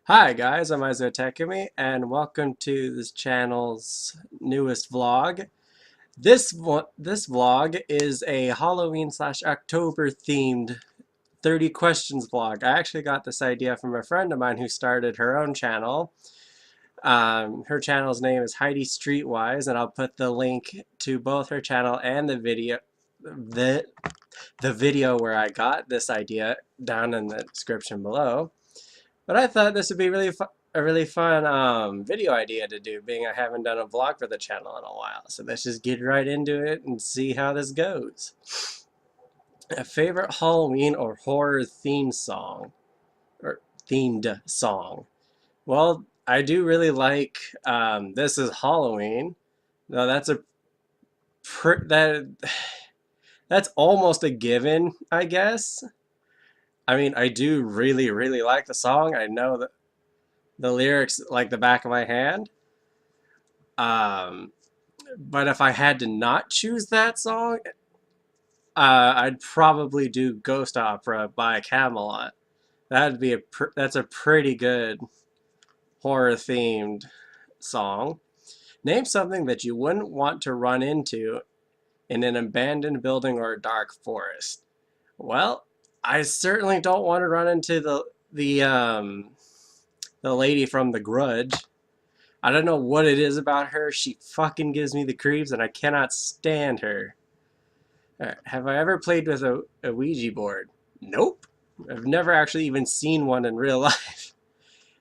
Hi guys, I'm Izua Tekami, and welcome to this channel's newest vlog. This vlog is a Halloween slash October themed 30 questions vlog. I actually got this idea from a friend of mine who started her own channel. Her channel's name is Heidi Streetwise, and I'll put the link to both her channel and the the video where I got this idea down in the description below. But I thought this would be a really fun video idea to do, being I haven't done a vlog for the channel in a while. So let's just get right into it and see how this goes. A favorite Halloween or horror theme song, or themed song? Well, I do really like This Is Halloween. No, that that's almost a given, I guess. I mean, I do really like the song. I know the lyrics like the back of my hand. Um, but if I had to not choose that song, I'd probably do Ghost Opera by Camelot. That's a pretty good horror themed song. Name something that you wouldn't want to run into in an abandoned building or a dark forest. Well, I certainly don't want to run into the lady from The Grudge. I don't know what it is about her. She fucking gives me the creeps, and I cannot stand her. Have I ever played with a Ouija board? Nope. I've never actually even seen one in real life.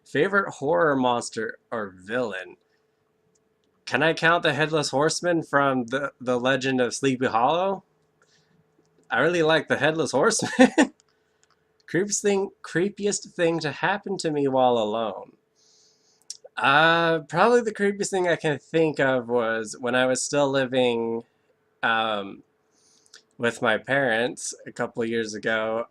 Favorite horror monster or villain? Can I count the Headless Horseman from the Legend of Sleepy Hollow? I really like the Headless Horseman. Creepiest thing to happen to me while alone. Probably the creepiest thing I can think of was when I was still living um, with my parents a couple of years ago.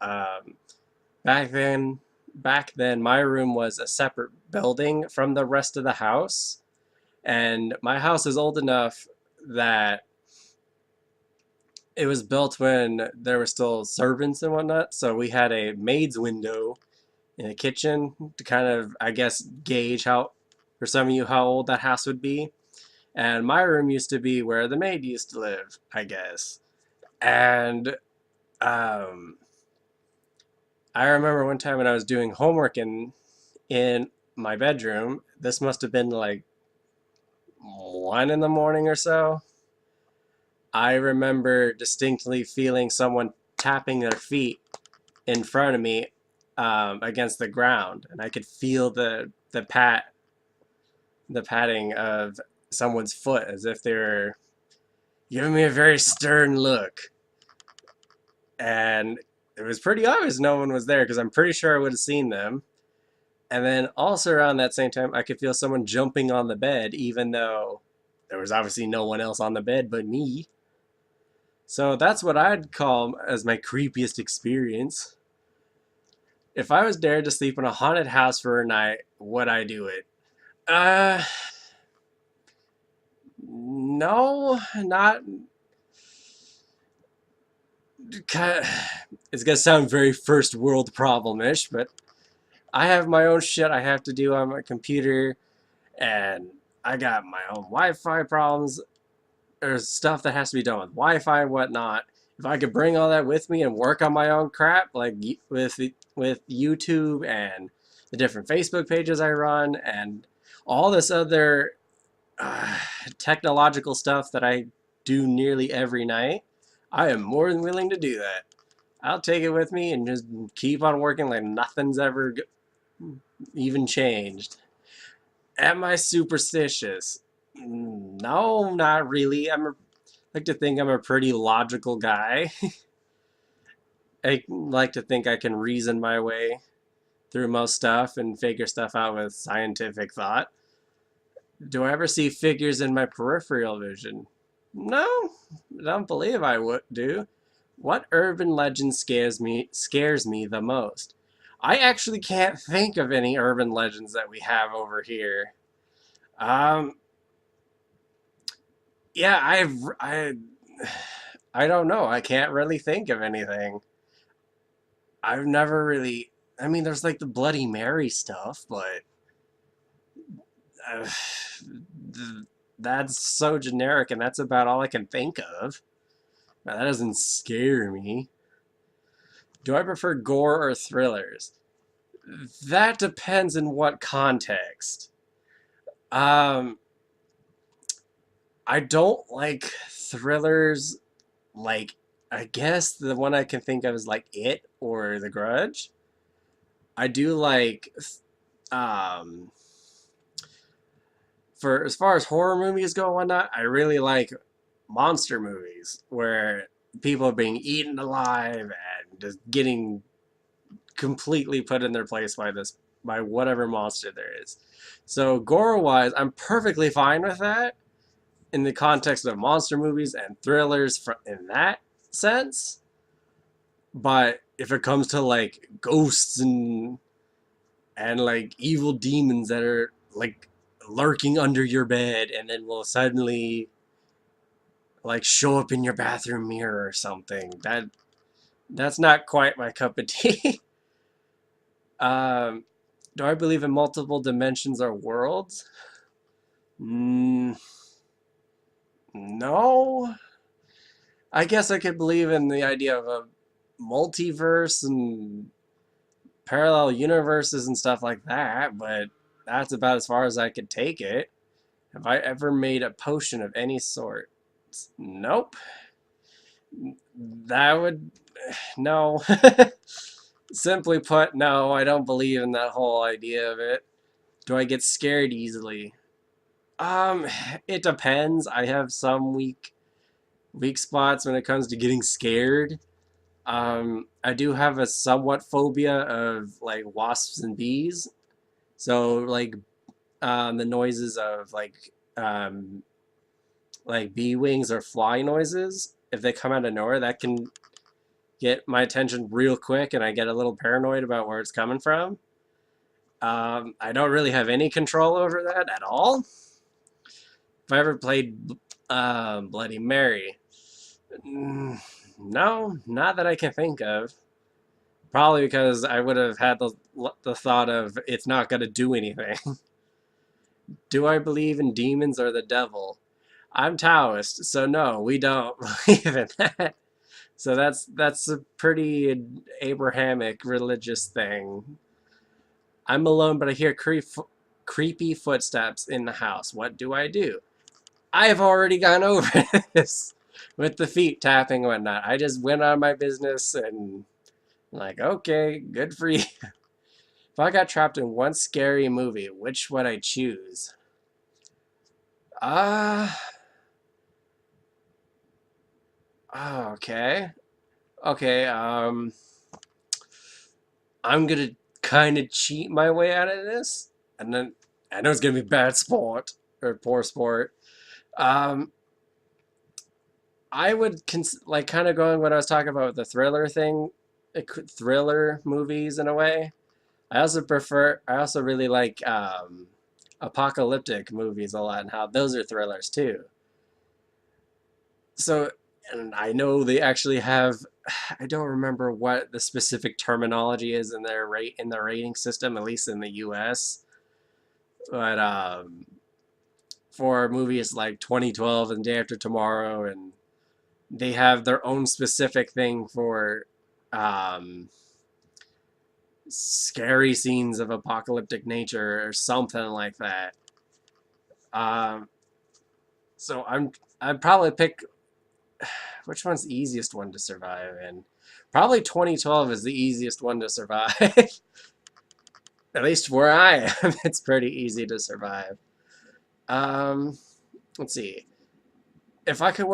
Back then, my room was a separate building from the rest of the house, and my house is old enough that it was built when there were still servants and whatnot. So we had a maid's window in the kitchen to kind of, I guess, gauge how, for some of you, how old that house would be. And my room used to be where the maid used to live, I guess. And um, I remember one time when I was doing homework in my bedroom. This must have been like 1 in the morning or so. I remember distinctly feeling someone tapping their feet in front of me against the ground, and I could feel the patting of someone's foot as if they were giving me a very stern look. And it was pretty obvious no one was there because I'm pretty sure I would have seen them. And then also around that same time, I could feel someone jumping on the bed, even though there was obviously no one else on the bed but me. So that's what I'd call as my creepiest experience. If I was dared to sleep in a haunted house for a night, would I do it? Uh, no, not. It's gonna sound very first world problem-ish, but I have my own shit I have to do on my computer, and I got my own Wi-Fi problems. There's stuff that has to be done with Wi-Fi and whatnot. If I could bring all that with me and work on my own crap, like with YouTube and the different Facebook pages I run and all this other uh, technological stuff that I do nearly every night, I am more than willing to do that. I'll take it with me and just keep on working like nothing's ever even changed. Am I superstitious? No, not really. Like to think I'm a pretty logical guy. I like to think I can reason my way through most stuff and figure stuff out with scientific thought. Do I ever see figures in my peripheral vision? No, I don't believe I would do. What urban legend scares me the most? I actually can't think of any urban legends that we have over here. Um, yeah, I don't know. I can't really think of anything. I've never really. I mean, there's like the Bloody Mary stuff, but uh, that's so generic, and that's about all I can think of. Now, that doesn't scare me. Do I prefer gore or thrillers? That depends in what context. Um, I don't like thrillers like I guess the one I can think of is like It or The Grudge. I do like um for as far as horror movies go and whatnot, I really like monster movies where people are being eaten alive and just getting completely put in their place by whatever monster there is. So gore wise, I'm perfectly fine with that in the context of monster movies and thrillers in that sense. But if it comes to like ghosts and like evil demons that are like lurking under your bed and then will suddenly like show up in your bathroom mirror or something, that's not quite my cup of tea. um, do I believe in multiple dimensions or worlds? Mm, no. I guess I could believe in the idea of a multiverse and parallel universes and stuff like that, but that's about as far as I could take it. Have I ever made a potion of any sort? Nope. That would. No. Simply put, no, I don't believe in that whole idea of it. Do I get scared easily? Um, it depends. I have some weak spots when it comes to getting scared. I do have a somewhat phobia of like wasps and bees. So like the noises of like bee wings or fly noises, if they come out of nowhere, that can get my attention real quick, and I get a little paranoid about where it's coming from. I don't really have any control over that at all. If I ever played Bloody Mary, no, not that I can think of. Probably because I would have had the thought of it's not going to do anything. Do I believe in demons or the devil? I'm Taoist, so no, we don't believe in that. So that's a pretty Abrahamic religious thing. I'm alone, but I hear creepy footsteps in the house. What do I do? I've already gone over this with the feet tapping and whatnot. I just went on my business and like, okay, good for you. If I got trapped in one scary movie, which would I choose? Ah, okay. Okay, I'm gonna kind of cheat my way out of this, and then I know it's gonna be bad sport or poor sport. Um, I would like kind of going what I was talking about with the thriller thing, thriller movies in a way. I also really like apocalyptic movies a lot and how those are thrillers too. So, and I know they actually have, I don't remember what the specific terminology is in their rating system, at least in the US. But for movies like 2012 and Day After Tomorrow, and they have their own specific thing for um, scary scenes of apocalyptic nature or something like that. Um, so I'd probably pick which one's the easiest one to survive in. Probably 2012 is the easiest one to survive. At least where I am, it's pretty easy to survive. Um, let's see. If I could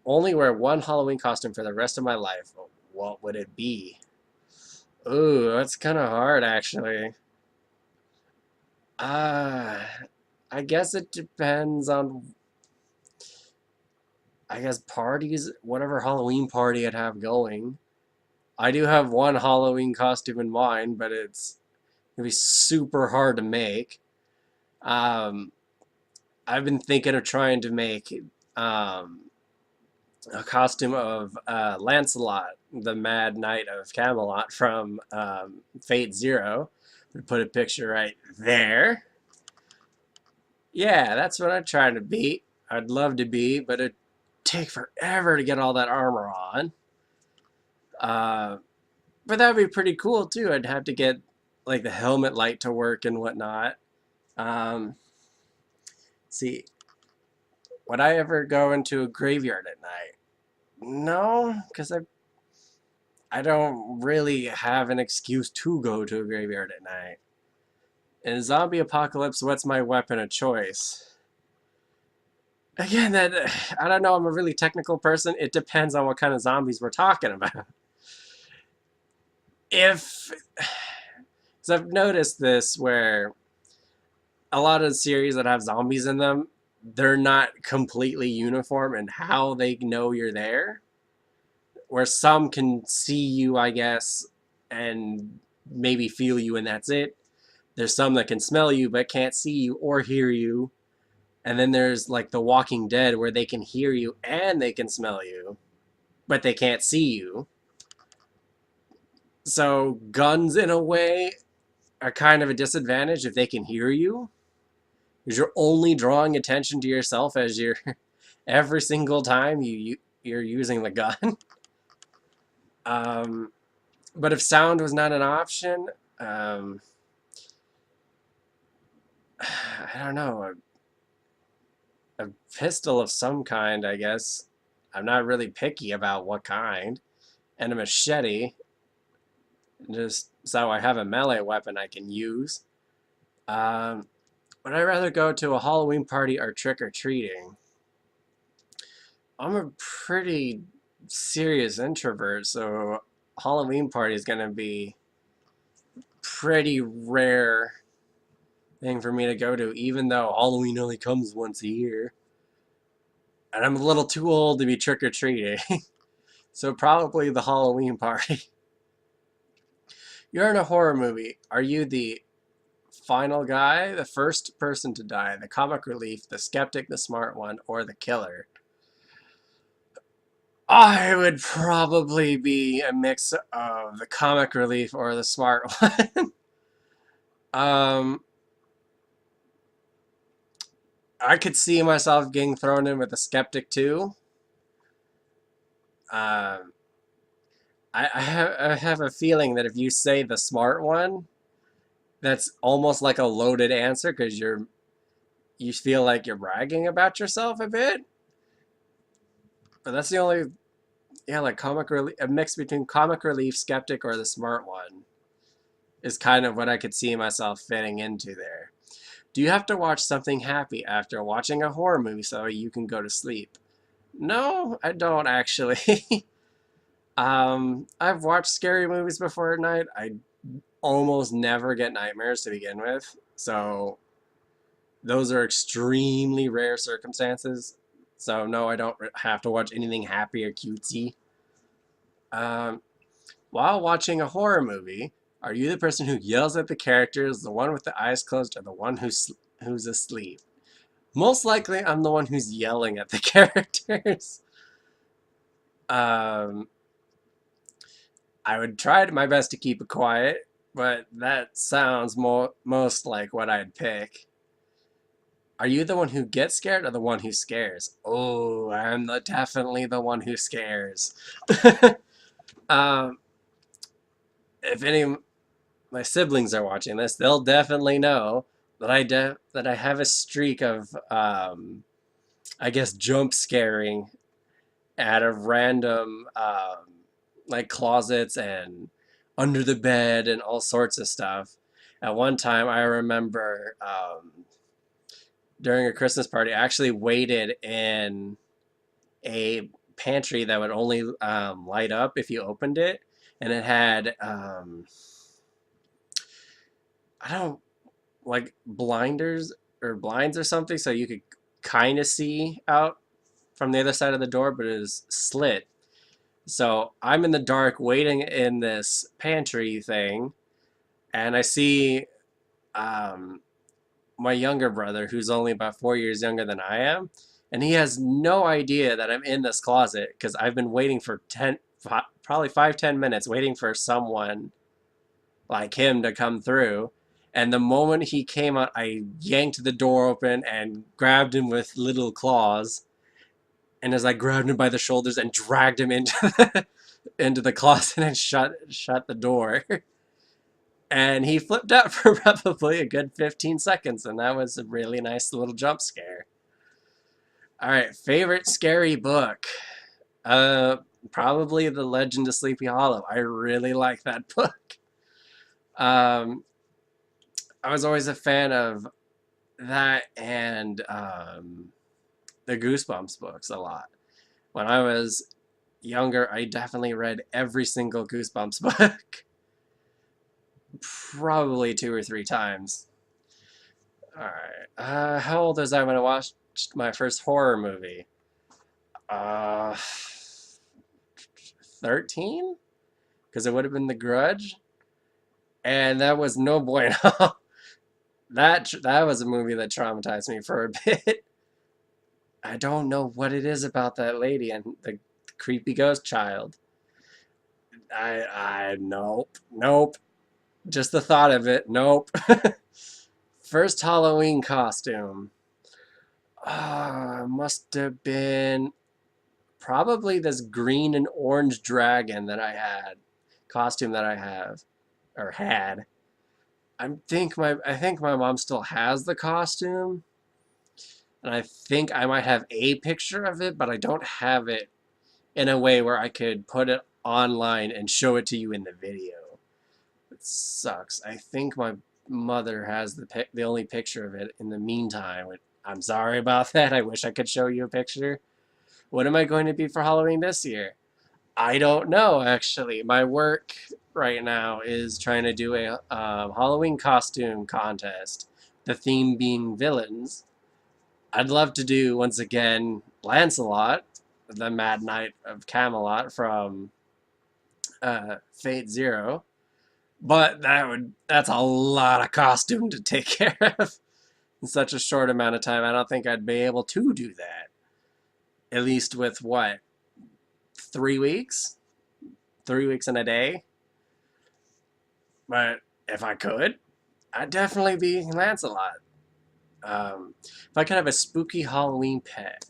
only wear one Halloween costume for the rest of my life, what would it be? Ooh, that's kind of hard actually. Uh, I guess it depends on, I guess, parties, whatever Halloween party I'd have going. I do have one Halloween costume in mind, but it's gonna be super hard to make. Um, I've been thinking of trying to make um, a costume of Lancelot, the Mad Knight of Camelot from Fate Zero. We put a picture right there. Yeah, that's what I'm trying to be. I'd love to be, but it'd take forever to get all that armor on. Uh, but that'd be pretty cool too. I'd have to get like the helmet light to work and whatnot. Um, see, would I ever go into a graveyard at night? No, because I don't really have an excuse to go to a graveyard at night. In a zombie apocalypse, what's my weapon of choice? Again, that I don't know. I'm a really technical person. It depends on what kind of zombies we're talking about. If, because I've noticed this where a lot of series that have zombies in them, they're not completely uniform in how they know you're there. Where some can see you, I guess, and maybe feel you, and that's it. There's some that can smell you but can't see you or hear you. And then there's like The Walking Dead where they can hear you and they can smell you, but they can't see you. So guns, in a way, are kind of a disadvantage if they can hear you. Because you're only drawing attention to yourself as you're every single time you're using the gun. Um, but if sound was not an option, um, I don't know, a pistol of some kind, I guess. I'm not really picky about what kind. And a machete, just so I have a melee weapon I can use. Would I rather go to a Halloween party or trick-or-treating? I'm a pretty serious introvert, so Halloween party is going to be pretty rare thing for me to go to, even though Halloween only comes once a year. And I'm a little too old to be trick-or-treating. So probably the Halloween party. You're in a horror movie. Are you the final guy, the first person to die, the comic relief, the skeptic, the smart one, or the killer? I would probably be a mix of the comic relief or the smart one. um, I could see myself getting thrown in with the skeptic too. Um, I have a feeling that if you say the smart one, that's almost like a loaded answer because you feel like you're bragging about yourself a bit. But that's the only, yeah, like comic relief, a mix between comic relief, skeptic, or the smart one is kind of what I could see myself fitting into there. Do you have to watch something happy after watching a horror movie so you can go to sleep? No, I don't actually. I've watched scary movies before at night. I almost never get nightmares to begin with, so those are extremely rare circumstances. So no, I don't have to watch anything happy or cutesy. Um, while watching a horror movie, are you the person who yells at the characters, the one with the eyes closed, or the one who's asleep? Most likely, I'm the one who's yelling at the characters. Um, I would try my best to keep it quiet, but that sounds most like what I'd pick. Are you the one who gets scared or the one who scares? Oh, definitely the one who scares. um, if any of my siblings are watching this, they'll definitely know that that I have a streak of, I guess, jump scaring out of random, like closets and under the bed and all sorts of stuff. At one time, I remember during a Christmas party, I actually waited in a pantry that would only light up if you opened it, and it had I don't like blinders or blinds or something, so you could kind of see out from the other side of the door, but it is slit. So I'm in the dark waiting in this pantry thing, and I see um, my younger brother, who's only about 4 years younger than I am. And he has no idea that I'm in this closet because I've been waiting for probably 5, 10 minutes waiting for someone like him to come through. And the moment he came out, I yanked the door open and grabbed him with little claws. And as I grabbed him by the shoulders and dragged him into into the closet and shut the door. And he flipped out for probably a good 15 seconds, and that was a really nice little jump scare. All right, favorite scary book. Uh, Probably The Legend of Sleepy Hollow. I really like that book. Um, I was always a fan of that and the Goosebumps books a lot. When I was younger, I definitely read every single Goosebumps book, probably 2 or 3 times. All right. How old was I when I watched my first horror movie? Uh, 13? Because it would have been The Grudge, and that was no bueno. That was a movie that traumatized me for a bit. I don't know what it is about that lady and the creepy ghost child. Nope. Just the thought of it, nope. First Halloween costume. Must have been probably this green and orange dragon that I had, costume that I have, or had. I think my mom still has the costume, and I think I might have a picture of it, but I don't have it in a way where I could put it online and show it to you in the video. It sucks. I think my mother has the only picture of it in the meantime. I'm sorry about that. I wish I could show you a picture. What am I going to be for Halloween this year? I don't know, actually. My work right now is trying to do a Halloween costume contest, the theme being villains. I'd love to do, once again, Lancelot, the Mad Knight of Camelot from Fate Zero. But that's a lot of costume to take care of in such a short amount of time. I don't think I'd be able to do that. At least with what? 3 weeks? 3 weeks and a day? But if I could, I'd definitely be Lancelot. If I could have a spooky Halloween pet,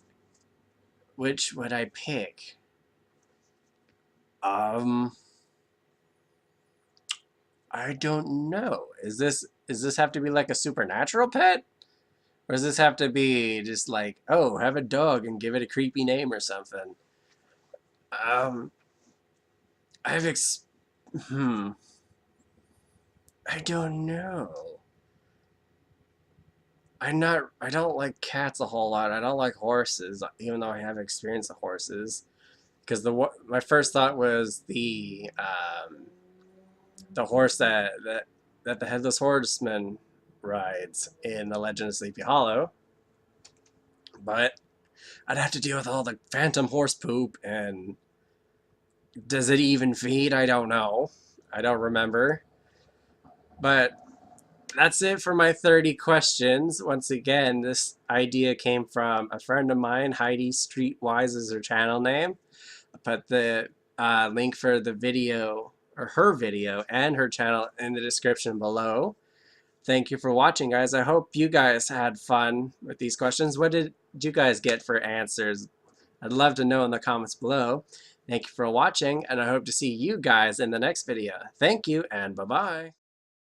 which would I pick? Um, I don't know. Does this have to be like a supernatural pet? Or does this have to be just like, oh, have a dog and give it a creepy name or something? Um, I've ex hmm, I don't know. I don't like cats a whole lot. I don't like horses, even though I have experience with horses. Because my first thought was the horse that the headless horseman rides in the Legend of Sleepy Hollow. But I'd have to deal with all the phantom horse poop, and does it even feed? I don't know. I don't remember. But that's it for my 30 questions. Once again, this idea came from a friend of mine, Heidi Streetwise is her channel name. I put the link for the video, or her video, and her channel in the description below. Thank you for watching, guys. I hope you guys had fun with these questions. What did you guys get for answers? I'd love to know in the comments below. Thank you for watching, and I hope to see you guys in the next video. Thank you, and bye-bye.